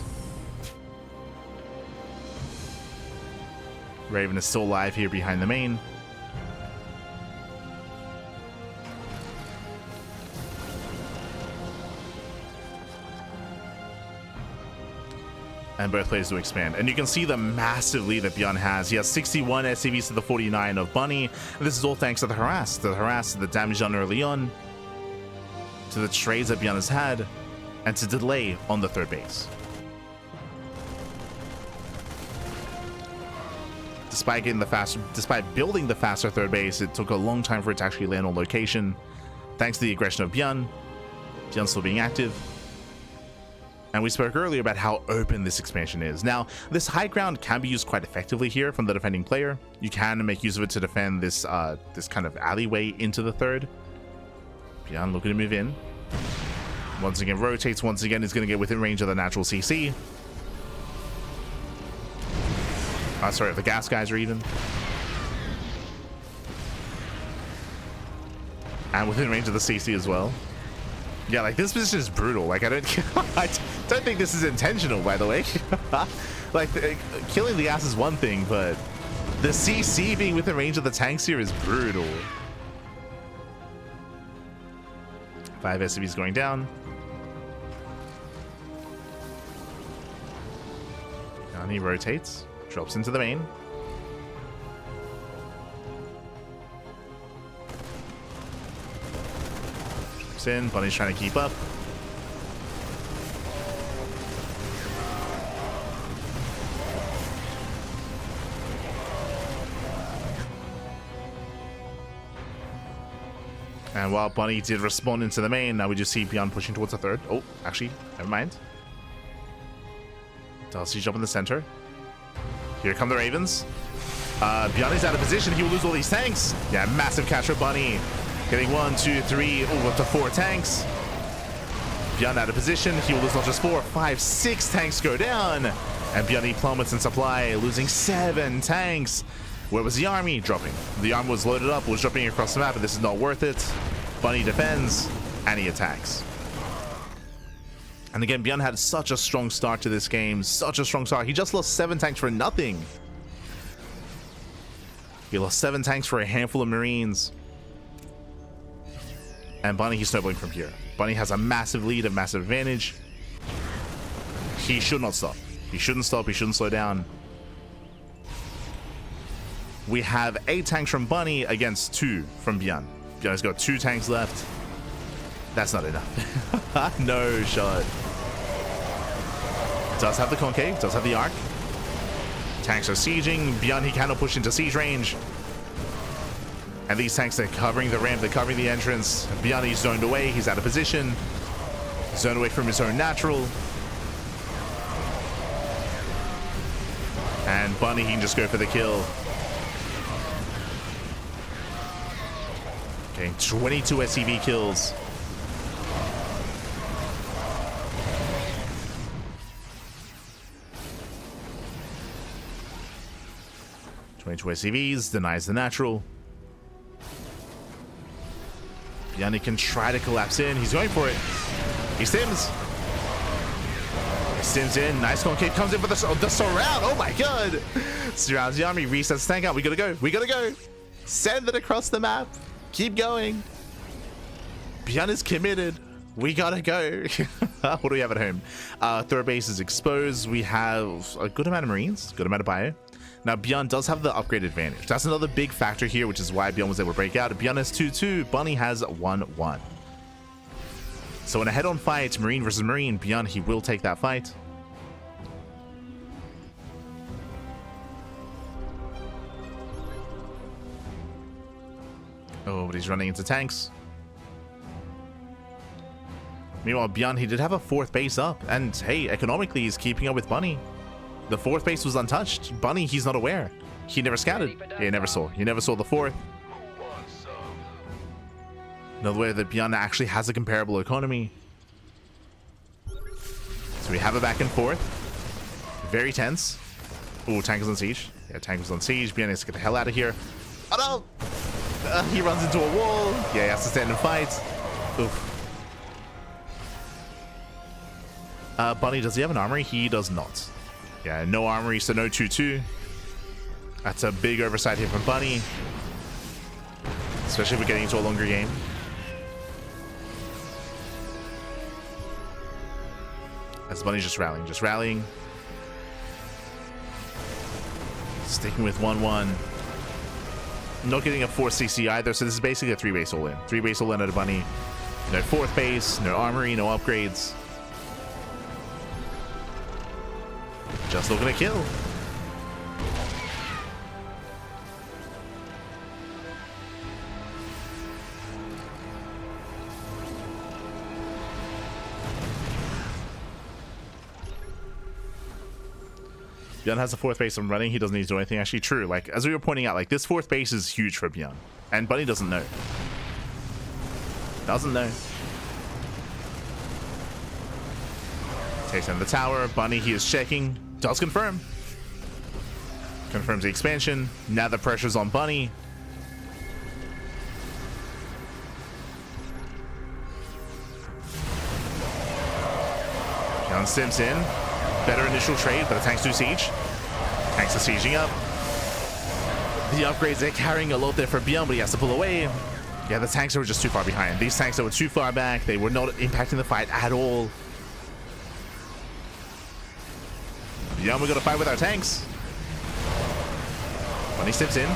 Speaker 1: Raven is still alive here behind the main. And both players do expand. And you can see the massive lead that ByuN has. He has 61 SCVs to the 49 of Bunny. And this is all thanks to the harass. The harass, the damage done early on, to the trades that ByuN has had, and to delay on the third base. Despite building the faster third base, it took a long time for it to actually land on location. Thanks to the aggression of ByuN still being active. And we spoke earlier about how open this expansion is. Now, this high ground can be used quite effectively here from the defending player. You can make use of it to defend this this kind of alleyway into the third. ByuN looking to move in. Once again rotates. Once again is going to get within range of the natural CC. Sorry, the gas guys are even. And within range of the CC as well. Yeah, like this position is brutal. Like I don't think this is intentional, by the way. Like killing the ass is one thing, but the CC being within range of the tanks here is brutal. 5 SCVs going down. And he rotates, drops into the main. Drops in, Bunny's trying to keep up. And while Bunny did respond into the main, now we just see ByuN pushing towards the third. Oh, actually, never mind. Does siege up in the center. Here come the Ravens. ByuN is out of position. He will lose all these tanks. Yeah, massive catch for Bunny. Getting 1, 2, 3, up to 4 tanks. ByuN out of position. He will lose not just 4, 5, 6 tanks go down. And ByuN plummets in supply, losing 7 tanks. Where was the army? Dropping. The army was loaded up, was dropping across the map, but this is not worth it. Bunny defends, and he attacks. And again, ByuN had such a strong start to this game. Such a strong start. He just lost 7 tanks for nothing. He lost 7 tanks for a handful of Marines. And Bunny, he's snowballing from here. Bunny has a massive lead, a massive advantage. He should not stop. He shouldn't stop. He shouldn't slow down. We have 8 tanks from Bunny against 2 from ByuN. ByuN's got 2 tanks left. That's not enough. No shot. Does have the concave, does have the arc. Tanks are sieging. ByuN, he cannot push into siege range. And these tanks are covering the ramp, they're covering the entrance. ByuN, he's zoned away, he's out of position. Zoned away from his own natural. And Bunny, he can just go for the kill. Okay, 22 SCV kills. SCVs, denies the natural. ByuN can try to collapse in. He's going for it. He stims. He stims in. Nice concave comes in for the surround. Oh my god. Surrounds the army. Resets the tank out. We gotta go. We gotta go. Send it across the map. Keep going. ByuN is committed. We gotta go. What do we have at home? Third base is exposed. We have a good amount of Marines. Good amount of bio. Now, ByuN does have the upgrade advantage. That's another big factor here, which is why ByuN was able to break out. ByuN has 2-2. Bunny has 1-1. So in a head-on fight, Marine versus Marine, ByuN, he will take that fight. Oh, but he's running into tanks. Meanwhile, ByuN, he did have a 4th base up. And hey, economically, he's keeping up with Bunny. The 4th base was untouched. Bunny, he's not aware. He never scouted. He never saw. He never saw the 4th. Another way that ByuN actually has a comparable economy. So we have a back and forth. Very tense. Ooh, tank is on siege. Yeah, tank was on siege. ByuN has to get the hell out of here. Oh no! He runs into a wall. Yeah, he has to stand and fight. Oof. Bunny, does he have an armory? He does not. Yeah, no armory, so no 2-2. That's a big oversight here from Bunny. Especially if we're getting into a longer game. As Bunny's just rallying. Sticking with 1-1. Not getting a 4th CC either, so this is basically a 3-base all-in. 3-base all-in at a Bunny. No 4th base, no armory, no upgrades. Just looking to kill. ByuN has a 4th base I'm running. He doesn't need to do anything. Actually, true. Like, as we were pointing out, like, this 4th base is huge for ByuN. And Bunny doesn't know. Doesn't know. Takes down the tower. Bunny, he is checking. Does confirm. Confirms the expansion. Now the pressure's on Bunny. ByuN sims in. Better initial trade, but the tanks do siege. Tanks are sieging up. The upgrades, they're carrying a lot there for ByuN, but he has to pull away. Yeah, the tanks were just too far behind. These tanks that were too far back, they were not impacting the fight at all. ByuN, we're gonna fight with our tanks. When he steps in,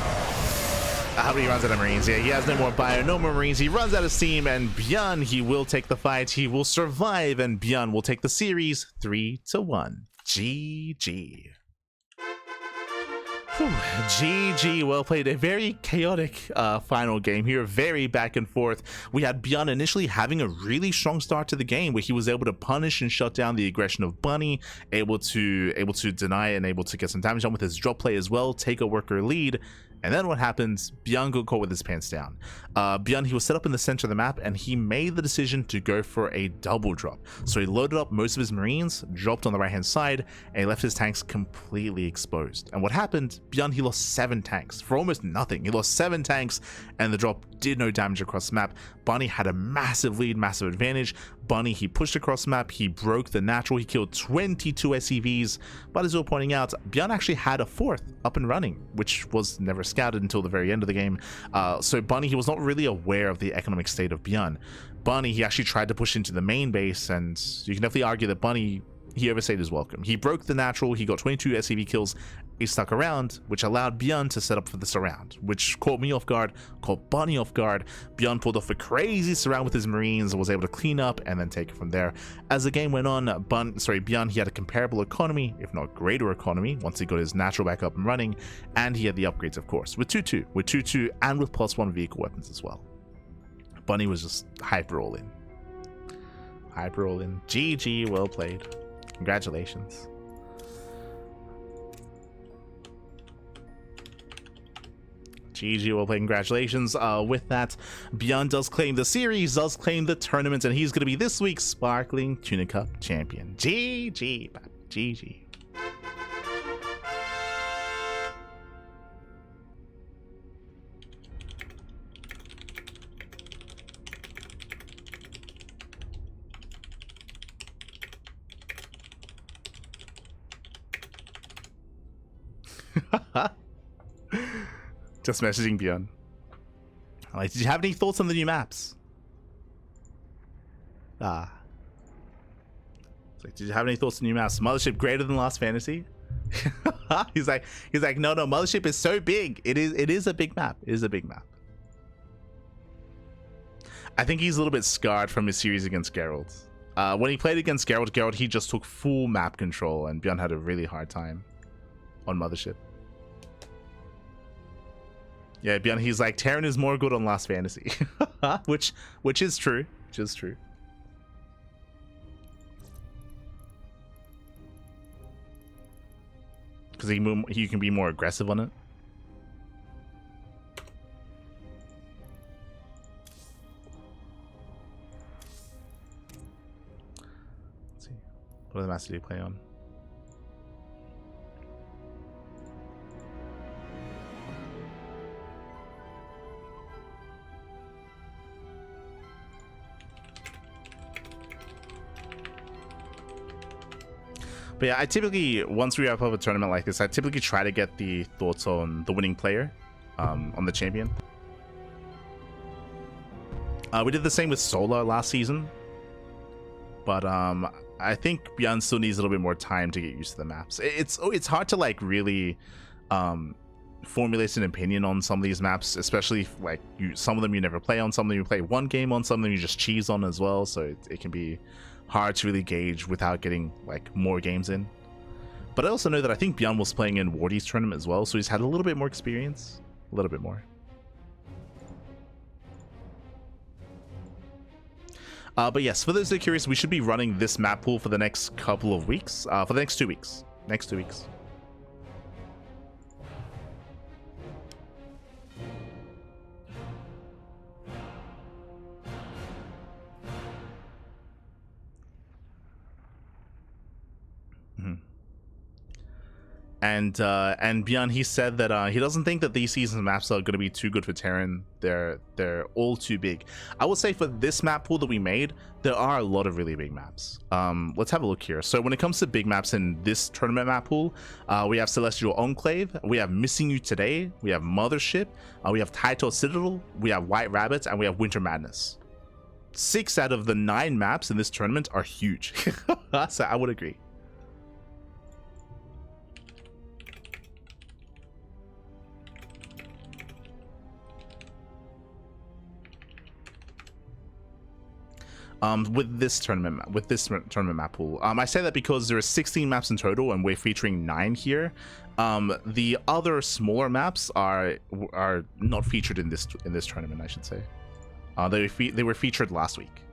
Speaker 1: he runs out of Marines. Yeah, he has no more bio, no more Marines. He runs out of steam, and ByuN, he will take the fight. He will survive, and ByuN will take the series 3-1. GG. Whew. GG, well played. A very chaotic final game here, very back and forth. We had ByuN initially having a really strong start to the game where he was able to punish and shut down the aggression of Bunny, able to deny and able to get some damage on with his drop play as well, take a worker lead. And then what happens? ByuN got caught with his pants down. ByuN, he was set up in the center of the map, and he made the decision to go for a double drop. So he loaded up most of his Marines, dropped on the right hand side, and he left his tanks completely exposed. And what happened? ByuN, he lost 7 tanks for almost nothing. He lost 7 tanks, and the drop did no damage across the map. Bunny had a massive lead, massive advantage. Bunny, he pushed across the map, he broke the natural, he killed 22 SCVs, but as you're pointing out, ByuN actually had a 4th up and running, which was never scouted until the very end of the game. So Bunny, he was not really aware of the economic state of ByuN. Bunny, he actually tried to push into the main base, and you can definitely argue that Bunny, he overstayed his welcome. He broke the natural, he got 22 SCV kills, he stuck around, which allowed ByuN to set up for the surround, which caught me off guard, caught Bunny off guard. ByuN pulled off a crazy surround with his Marines, was able to clean up and then take it from there. As the game went on, ByuN, he had a comparable economy, if not greater economy, once he got his natural back up and running, and he had the upgrades, of course, with 2-2, and with +1 vehicle weapons as well. Bunny was just hyper all in. Hyper all in. GG, well played. Congratulations. GG, well played. Congratulations. With that, ByuN does claim the series, does claim the tournament, and he's going to be this week's Sparkling Tuna Cup champion. GG, GG. Just messaging ByuN. Like, did you have any thoughts on the new maps? It's like, did you have any thoughts on the new maps? Mothership greater than Last Fantasy? he's like, no, Mothership is so big. It is a big map. It is a big map. I think he's a little bit scarred from his series against Geralt. When he played against Geralt, he just took full map control, and ByuN had a really hard time on Mothership. Yeah, ByuN, he's like, Terran is more good on Last Fantasy. which is true. Which is true. Because he can be more aggressive on it. Let's see. What other maps did he play on? But yeah, I typically, once we wrap up a tournament like this, I typically try to get the thoughts on the winning player, on the champion. We did the same with Solar last season, but I think ByuN still needs a little bit more time to get used to the maps. It's hard to like really formulate an opinion on some of these maps, especially if, like, some of them you never play on, some of them you play one game on, some of them you just cheese on as well. So it can be hard to really gauge without getting like more games in. But I also know that I think ByuN was playing in Wardy's tournament as well, so he's had a little bit more experience, a little bit more. But yes, for those that are curious, we should be running this map pool for the next couple of weeks, for the next 2 weeks. Next 2 weeks. And ByuN, he said that he doesn't think that these season's maps are going to be too good for Terran. They're all too big. I would say for this map pool that we made, there are a lot of really big maps. Let's have a look here. So when it comes to big maps in this tournament map pool, we have Celestial Enclave, we have Missing You Today, we have Mothership, we have Taito Citadel, we have White Rabbit, and we have Winter Madness. 6 out of the 9 maps in this tournament are huge. So I would agree. With this tournament map pool, I say that because there are 16 maps in total and we're featuring 9 here. The other smaller maps are not featured in this tournament, I should say. They were featured last week.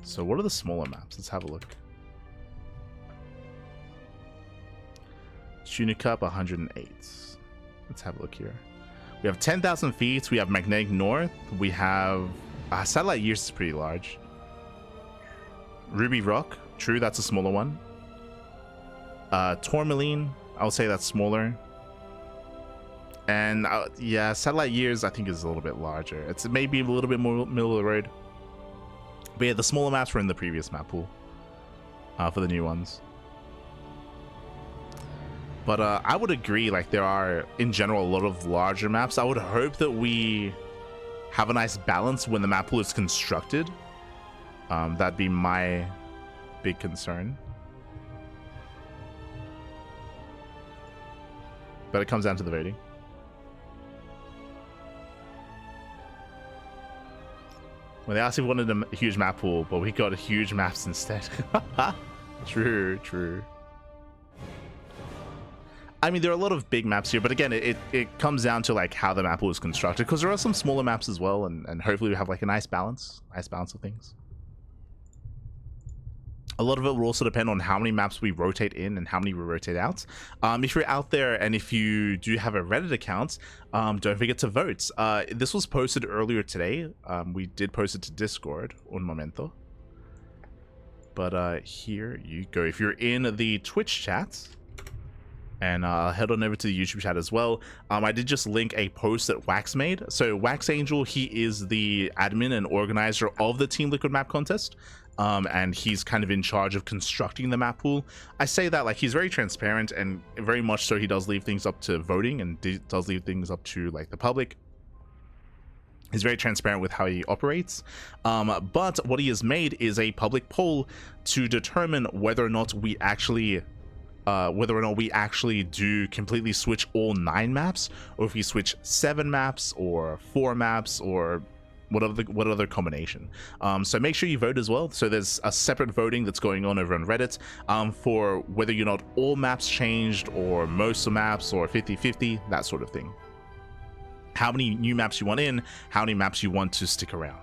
Speaker 1: So what are the smaller maps? Let's have a look. Tuna Cup 108. Let's have a look here. We have 10,000 feet. We have Magnetic North. We have Satellite Years is pretty large. Ruby Rock, true, that's a smaller one. Tourmaline, I'll say that's smaller. And yeah, Satellite Years I think is a little bit larger. It's maybe a little bit more middle of the road. But yeah, the smaller maps were in the previous map pool for the new ones. But I would agree, like, there are, in general, a lot of larger maps. I would hope that we have a nice balance when the map pool is constructed. That'd be my big concern. But it comes down to the voting. When they asked if we wanted a huge map pool, but we got huge maps instead. True, true. I mean, there are a lot of big maps here, but again, it comes down to like how the map pool is constructed, because there are some smaller maps as well, and hopefully we have like a nice balance of things. A lot of it will also depend on how many maps we rotate in and how many we rotate out. If you're out there and if you do have a Reddit account, don't forget to vote. This was posted earlier today. We did post it to Discord, un momento. But here you go. If you're in the Twitch chat, and head on over to the YouTube chat as well. I did just link a post that Wax made. So Wax Angel, he is the admin and organizer of the Team Liquid map contest. And he's kind of in charge of constructing the map pool. I say that like he's very transparent, and very much so he does leave things up to voting and does leave things up to like the public. He's very transparent with how he operates. But what he has made is a public poll to determine whether or not we actually do completely switch all 9 maps, or if we switch 7 maps or 4 maps or what other combination. So make sure you vote as well. So there's a separate voting that's going on over on Reddit for whether or not all maps changed, or most of maps, or 50-50, that sort of thing. How many new maps you want in, how many maps you want to stick around.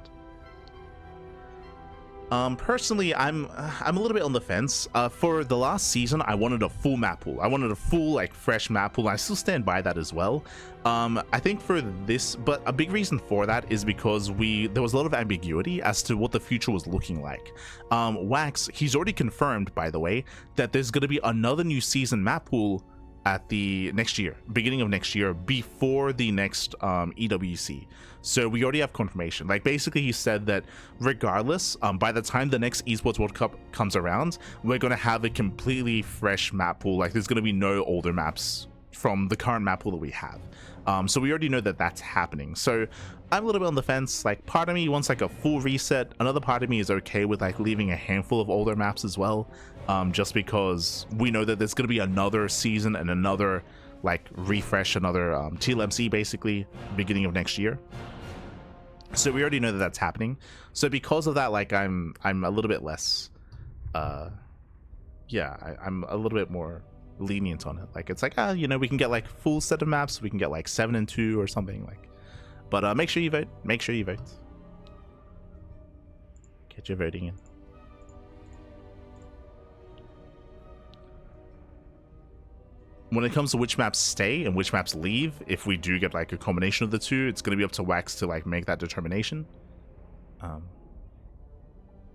Speaker 1: Personally, I'm a little bit on the fence. For the last season, I wanted a full map pool. I wanted a full, like, fresh map pool, and I still stand by that as well. I think for this, but a big reason for that is because there was a lot of ambiguity as to what the future was looking like. Wax, he's already confirmed, by the way, that there's going to be another new season map pool at the beginning of next year, before the next EWC. So we already have confirmation. Like, basically he said that regardless, by the time the next Esports World Cup comes around, we're going to have a completely fresh map pool. Like, there's going to be no older maps from the current map pool that we have. So we already know that that's happening. So I'm a little bit on the fence. Like, part of me wants like a full reset. Another part of me is okay with like leaving a handful of older maps as well. Just because we know that there's going to be another season and another like refresh, another TLMC basically beginning of next year. So we already know that that's happening. So because of that, like I'm a little bit less, yeah, I'm a little bit more lenient on it. Like, it's like, you know, we can get like full set of maps. We can get like 7 and 2 or something like. But make sure you vote. Make sure you vote. Get your voting in. When it comes to which maps stay and which maps leave, if we do get like a combination of the two, it's going to be up to Wax to like make that determination.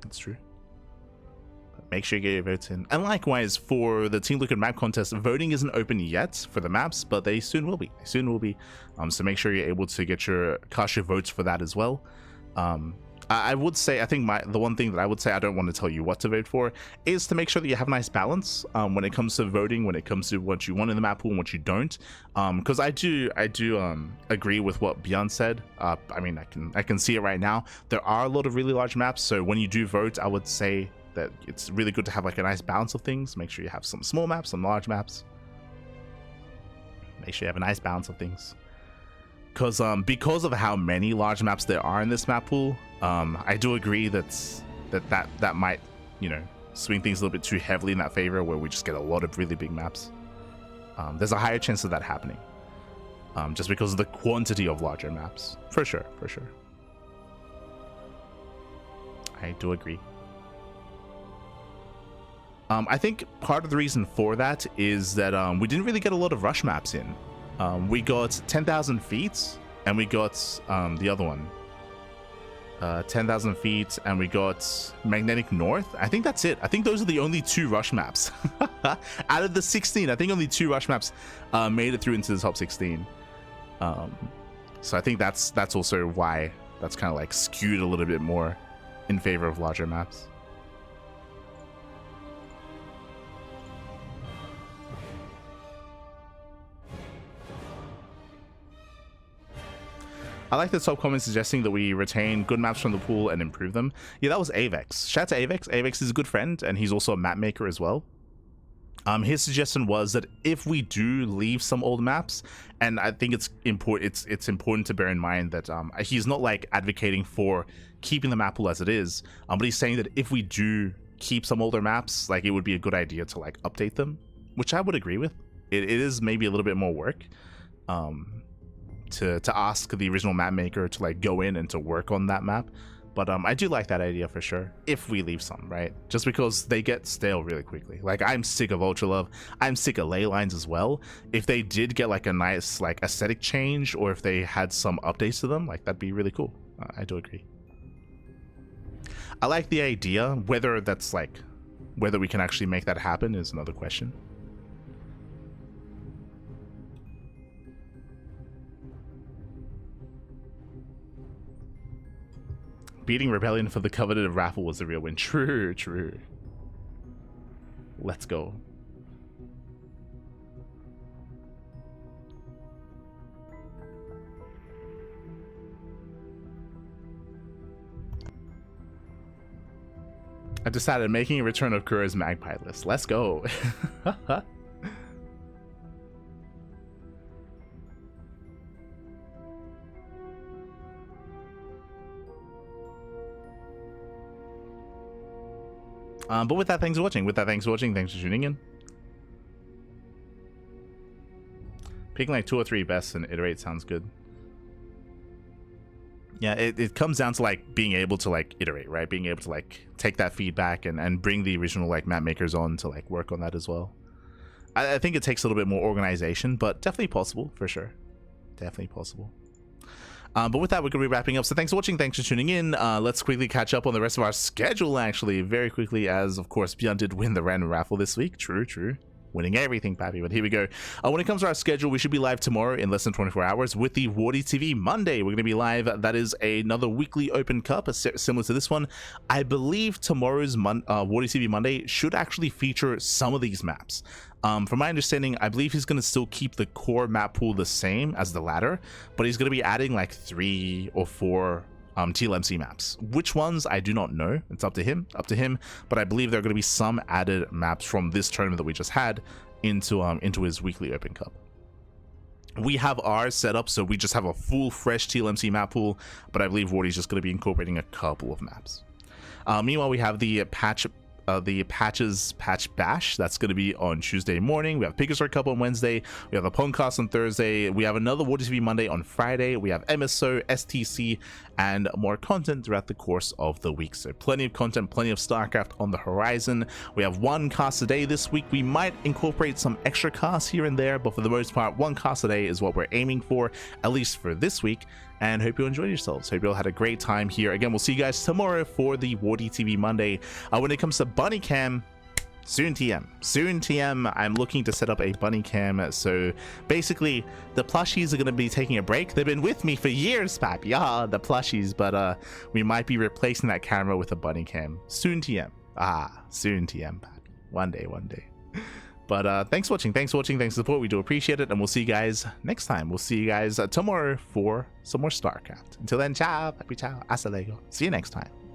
Speaker 1: That's true. make sure you get your votes in. And likewise, for the Team Liquid map contest, voting isn't open yet for the maps, but they soon will be. So make sure you're able to cast your votes for that as well. I would say, I think the one thing that I would say, I don't want to tell you what to vote for, is to make sure that you have a nice balance when it comes to voting, when it comes to what you want in the map pool and what you don't. Because I do agree with what ByuN said. I mean, I can see it right now. There are a lot of really large maps, so when you do vote, I would say that it's really good to have like a nice balance of things. Make sure you have some small maps, some large maps. Make sure you have a nice balance of things. Because of how many large maps there are in this map pool, I do agree that might, you know, swing things a little bit too heavily in that favor, where we just get a lot of really big maps. There's a higher chance of that happening, just because of the quantity of larger maps. For sure. I do agree. I think part of the reason for that is that we didn't really get a lot of rush maps in. We got 10,000 feet, and we got the other one, 10,000 feet, and we got Magnetic North. I think that's it. I think those are the only 2 rush maps out of the 16. I think only 2 rush maps made it through into the top 16. So I think that's also why that's kind of like skewed a little bit more in favor of larger maps. I like the top comment suggesting that we retain good maps from the pool and improve them. Yeah, that was Avex. Shout out to Avex. Avex is a good friend, and he's also a map maker as well. His suggestion was that if we do leave some old maps, and I think it's important to bear in mind that he's not like advocating for keeping the map pool as it is, but he's saying that if we do keep some older maps, like it would be a good idea to like update them, which I would agree with. It is maybe a little bit more work. To ask the original map maker to like go in and to work on that map, but I do like that idea for sure if we leave some, right? Just because they get stale really quickly. Like, I'm sick of Ultra Love, I'm sick of ley lines as well. If they did get like a nice like aesthetic change, or if they had some updates to them, like that'd be really cool. I do agree. I like the idea. Whether we can actually make that happen is another question. Beating Rebellion for the coveted raffle was the real win. True. Let's go. I decided making a return of Kuro's Magpie list. Let's go. But with that, thanks for watching. Thanks for tuning in. Picking like 2 or 3 best and iterate sounds good. Yeah, it comes down to like being able to like iterate, right? Being able to like take that feedback and bring the original like map makers on to like work on that as well. I think it takes a little bit more organization, but definitely possible for sure. Definitely possible. But with that, we're going to be wrapping up. So thanks for watching. Thanks for tuning in. Let's quickly catch up on the rest of our schedule, actually, very quickly, as, of course, ByuN did win the random raffle this week. True. Winning everything, pappy. But here we go. When it comes to our schedule, we should be live tomorrow in less than 24 hours with the Wardy TV Monday. We're going to be live. That is another weekly open cup, similar to this one. I believe tomorrow's Wardy TV Monday should actually feature some of these maps. From my understanding, I believe he's going to still keep the core map pool the same as the ladder, but he's going to be adding like 3 or 4 TLMC maps. Which ones, I do not know. It's up to him, but I believe there are going to be some added maps from this tournament that we just had into his weekly open cup. We have ours set up, so we just have a full fresh TLMC map pool, but I believe Wardy's just going to be incorporating a couple of maps. Meanwhile, we have the patch bash that's going to be on Tuesday morning. We have Pickasaur Cup on Wednesday. We have a Pongcast on Thursday. We have another Wardy TV Monday on Friday. We have MSO, STC, and more content throughout the course of the week. So plenty of content, plenty of StarCraft on the horizon. We have 1 cast a day this week. We might incorporate some extra casts here and there, but for the most part, 1 cast a day is what we're aiming for, at least for this week. and hope you enjoyed yourselves. Hope you all had a great time here. Again, we'll see you guys tomorrow for the Wardy TV Monday. When it comes to Bunny Cam, soon TM. I'm looking to set up a bunny cam. So basically the plushies are going to be taking a break. They've been with me for years, pap. Yeah, the plushies, but we might be replacing that camera with a bunny cam. Soon TM. Soon TM, pap. One day. But thanks for watching, thanks for the support. We do appreciate it, and we'll see you guys next time. We'll see you guys tomorrow for some more StarCraft. Until then, ciao, papi, ciao, hasta luego. See you next time.